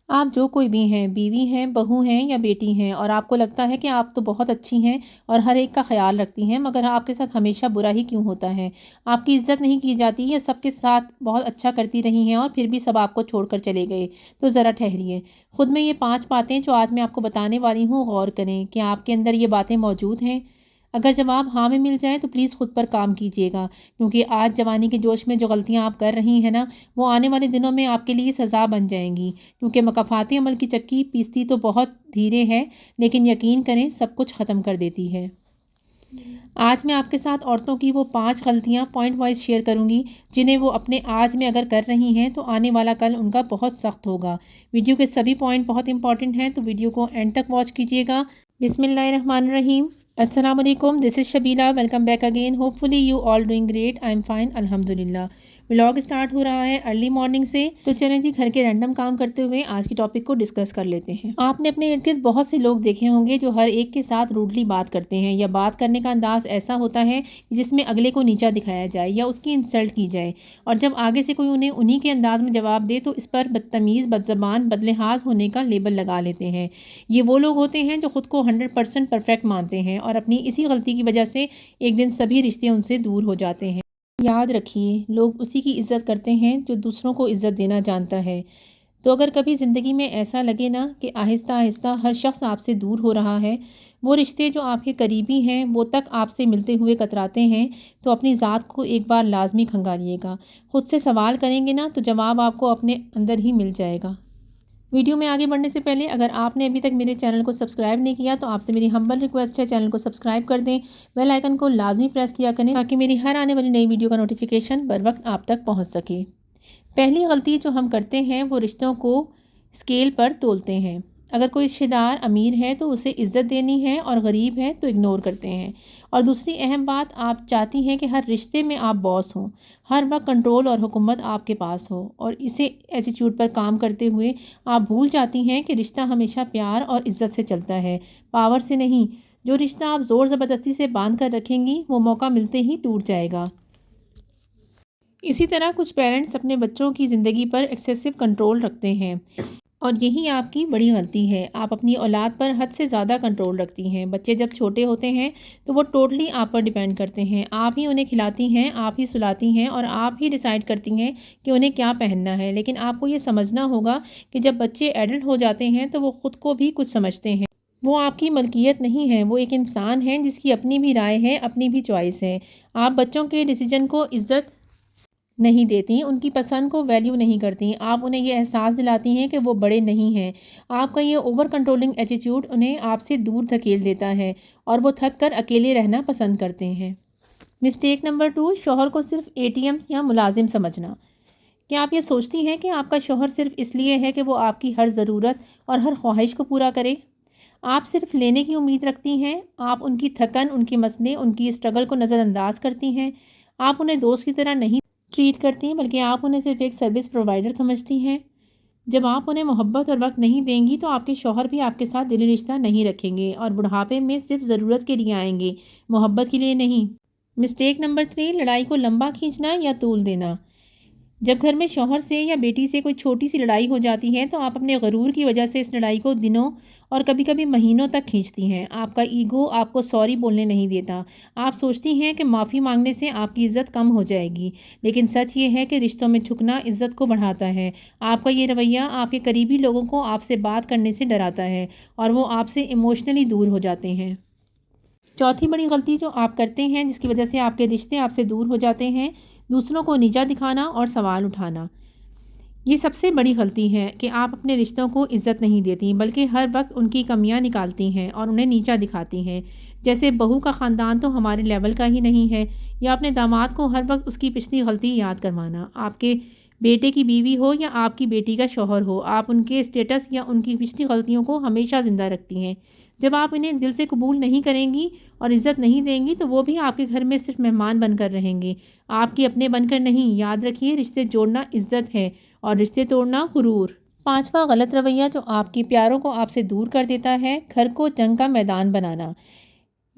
آپ جو کوئی بھی ہیں، بیوی ہیں، بہو ہیں یا بیٹی ہیں، اور آپ کو لگتا ہے کہ آپ تو بہت اچھی ہیں اور ہر ایک کا خیال رکھتی ہیں، مگر آپ کے ساتھ ہمیشہ برا ہی کیوں ہوتا ہے؟ آپ کی عزت نہیں کی جاتی یا سب کے ساتھ بہت اچھا کرتی رہی ہیں اور پھر بھی سب آپ کو چھوڑ کر چلے گئے؟ تو ذرا ٹھہریے، خود میں یہ 5 باتیں جو آج میں آپ کو بتانے والی ہوں غور کریں، کیا آپ کے اندر یہ باتیں موجود ہیں؟ اگر جواب ہاں میں مل جائے تو پلیز خود پر کام کیجیے گا، کیونکہ آج جوانی کے جوش میں جو غلطیاں آپ کر رہی ہیں نا، وہ آنے والے دنوں میں آپ کے لیے سزا بن جائیں گی، کیونکہ مکافاتی عمل کی چکی پیستی تو بہت دھیرے ہے، لیکن یقین کریں سب کچھ ختم کر دیتی ہے۔ آج میں آپ کے ساتھ عورتوں کی وہ 5 غلطیاں پوائنٹ وائز شیئر کروں گی، جنہیں وہ اپنے آج میں اگر کر رہی ہیں تو آنے والا کل ان کا بہت سخت ہوگا۔ ویڈیو کے سبھی پوائنٹ بہت امپورٹنٹ ہیں، تو ویڈیو کو اینڈ تک واچ کیجیے گا۔ بسم اللہ الرحمن الرحیم۔ السلام علیکم، this is Shabila, welcome back again, hopefully you all doing great, I am fine الحمدللہ۔ ولاگ اسٹارٹ ہو رہا ہے ارلی مارننگ سے، تو چلیں جی گھر کے رینڈم کام کرتے ہوئے آج کی ٹاپک کو ڈسکس کر لیتے ہیں۔ آپ نے اپنے ارد گرد بہت سے لوگ دیکھے ہوں گے جو ہر ایک کے ساتھ روڈلی بات کرتے ہیں، یا بات کرنے کا انداز ایسا ہوتا ہے جس میں اگلے کو نیچا دکھایا جائے یا اس کی انسلٹ کی جائے، اور جب آگے سے کوئی انہیں انہی کے انداز میں جواب دے تو اس پر بدتمیز، بدزبان، بدلحاظ ہونے کا لیبل لگا لیتے ہیں۔ یہ وہ لوگ ہوتے ہیں جو خود کو 100% پرفیکٹ مانتے ہیں، اور اپنی اسی غلطی کی وجہ سے ایک دن سبھی رشتے ان سے دور ہو جاتے ہیں۔ یاد رکھیے، لوگ اسی کی عزت کرتے ہیں جو دوسروں کو عزت دینا جانتا ہے۔ تو اگر کبھی زندگی میں ایسا لگے نا کہ آہستہ آہستہ ہر شخص آپ سے دور ہو رہا ہے، وہ رشتے جو آپ کے قریبی ہیں وہ تک آپ سے ملتے ہوئے کتراتے ہیں، تو اپنی ذات کو ایک بار لازمی کھنگالیے گا۔ خود سے سوال کریں گے نا تو جواب آپ کو اپنے اندر ہی مل جائے گا۔ ویڈیو میں آگے بڑھنے سے پہلے اگر آپ نے ابھی تک میرے چینل کو سبسکرائب نہیں کیا تو آپ سے میری ہمبل ریکویسٹ ہے، چینل کو سبسکرائب کر دیں، بیل آئیکن کو لازمی پریس کیا کریں تاکہ میری ہر آنے والی نئی ویڈیو کا نوٹیفیکیشن بر وقت آپ تک پہنچ سکے۔ پہلی غلطی جو ہم کرتے ہیں وہ رشتوں کو اسکیل پر تولتے ہیں۔ اگر کوئی رشتہ دار امیر ہے تو اسے عزت دینی ہے اور غریب ہے تو اگنور کرتے ہیں۔ اور دوسری اہم بات، آپ چاہتی ہیں کہ ہر رشتے میں آپ باس ہوں، ہر وقت کنٹرول اور حکومت آپ کے پاس ہو، اور اسے ایٹیٹیوڈ پر کام کرتے ہوئے آپ بھول جاتی ہیں کہ رشتہ ہمیشہ پیار اور عزت سے چلتا ہے، پاور سے نہیں۔ جو رشتہ آپ زور زبردستی سے باندھ کر رکھیں گی وہ موقع ملتے ہی ٹوٹ جائے گا۔ اسی طرح کچھ پیرنٹس اپنے بچوں کی زندگی پر ایکسیسو کنٹرول رکھتے ہیں، اور یہی آپ کی بڑی غلطی ہے۔ آپ اپنی اولاد پر حد سے زیادہ کنٹرول رکھتی ہیں۔ بچے جب چھوٹے ہوتے ہیں تو وہ ٹوٹلی آپ پر ڈیپینڈ کرتے ہیں، آپ ہی انہیں کھلاتی ہیں، آپ ہی سلاتی ہیں، اور آپ ہی ڈیسائیڈ کرتی ہیں کہ انہیں کیا پہننا ہے۔ لیکن آپ کو یہ سمجھنا ہوگا کہ جب بچے ایڈلٹ ہو جاتے ہیں تو وہ خود کو بھی کچھ سمجھتے ہیں۔ وہ آپ کی ملکیت نہیں ہے، وہ ایک انسان ہے جس کی اپنی بھی رائے ہے، اپنی بھی چوائس ہے۔ آپ بچوں کے ڈیسیجن کو عزت نہیں دیتی، ان کی پسند کو ویلیو نہیں کرتی، آپ انہیں یہ احساس دلاتی ہیں کہ وہ بڑے نہیں ہیں۔ آپ کا یہ اوور کنٹرولنگ ایٹیٹیوڈ انہیں آپ سے دور دھکیل دیتا ہے، اور وہ تھک کر اکیلے رہنا پسند کرتے ہیں۔ مسٹیک نمبر 2، شوہر کو صرف اے ٹی ایم یا ملازم سمجھنا۔ کیا آپ یہ سوچتی ہیں کہ آپ کا شوہر صرف اس لیے ہے کہ وہ آپ کی ہر ضرورت اور ہر خواہش کو پورا کرے؟ آپ صرف لینے کی امید رکھتی ہیں، آپ ان کی تھکن، ان کے مسئلے، ان کی اسٹرگل کو نظر انداز کرتی ہیں۔ آپ انہیں دوست کی طرح نہیں ٹریٹ کرتی بلکہ آپ انہیں صرف ایک سروس پرووائڈر سمجھتی ہیں۔ جب آپ انہیں محبت اور وقت نہیں دیں گی تو آپ کے شوہر بھی آپ کے ساتھ دلی رشتہ نہیں رکھیں گے، اور بڑھاپے میں صرف ضرورت کے لیے آئیں گے، محبت کے لیے نہیں۔ مسٹیک نمبر 3، لڑائی کو لمبا کھینچنا یا طول دینا۔ جب گھر میں شوہر سے یا بیٹی سے کوئی چھوٹی سی لڑائی ہو جاتی ہے تو آپ اپنے غرور کی وجہ سے اس لڑائی کو دنوں اور کبھی کبھی مہینوں تک کھینچتی ہیں۔ آپ کا ایگو آپ کو سوری بولنے نہیں دیتا۔ آپ سوچتی ہیں کہ معافی مانگنے سے آپ کی عزت کم ہو جائے گی، لیکن سچ یہ ہے کہ رشتوں میں جھکنا عزت کو بڑھاتا ہے۔ آپ کا یہ رویہ آپ کے قریبی لوگوں کو آپ سے بات کرنے سے ڈراتا ہے، اور وہ آپ سے ایموشنلی دور ہو جاتے ہیں۔ چوتھی بڑی غلطی جو آپ کرتے ہیں جس کی وجہ سے آپ کے رشتے آپ سے دور ہو جاتے ہیں، دوسروں کو نیچا دکھانا اور سوال اٹھانا۔ یہ سب سے بڑی غلطی ہے کہ آپ اپنے رشتوں کو عزت نہیں دیتی بلکہ ہر وقت ان کی کمیاں نکالتی ہیں اور انہیں نیچا دکھاتی ہیں، جیسے بہو کا خاندان تو ہمارے لیول کا ہی نہیں ہے، یا اپنے داماد کو ہر وقت اس کی پچھلی غلطی یاد کروانا۔ آپ کے بیٹے کی بیوی ہو یا آپ کی بیٹی کا شوہر ہو، آپ ان کے اسٹیٹس یا ان کی پچھلی غلطیوں کو ہمیشہ زندہ رکھتی ہیں۔ جب آپ انہیں دل سے قبول نہیں کریں گی اور عزت نہیں دیں گی تو وہ بھی آپ کے گھر میں صرف مہمان بن کر رہیں گے، آپ کے اپنے بن کر نہیں۔ یاد رکھیے، رشتے جوڑنا عزت ہے اور رشتے توڑنا غرور۔ پانچواں غلط رویہ جو آپ کی پیاروں کو آپ سے دور کر دیتا ہے، گھر کو جنگ کا میدان بنانا۔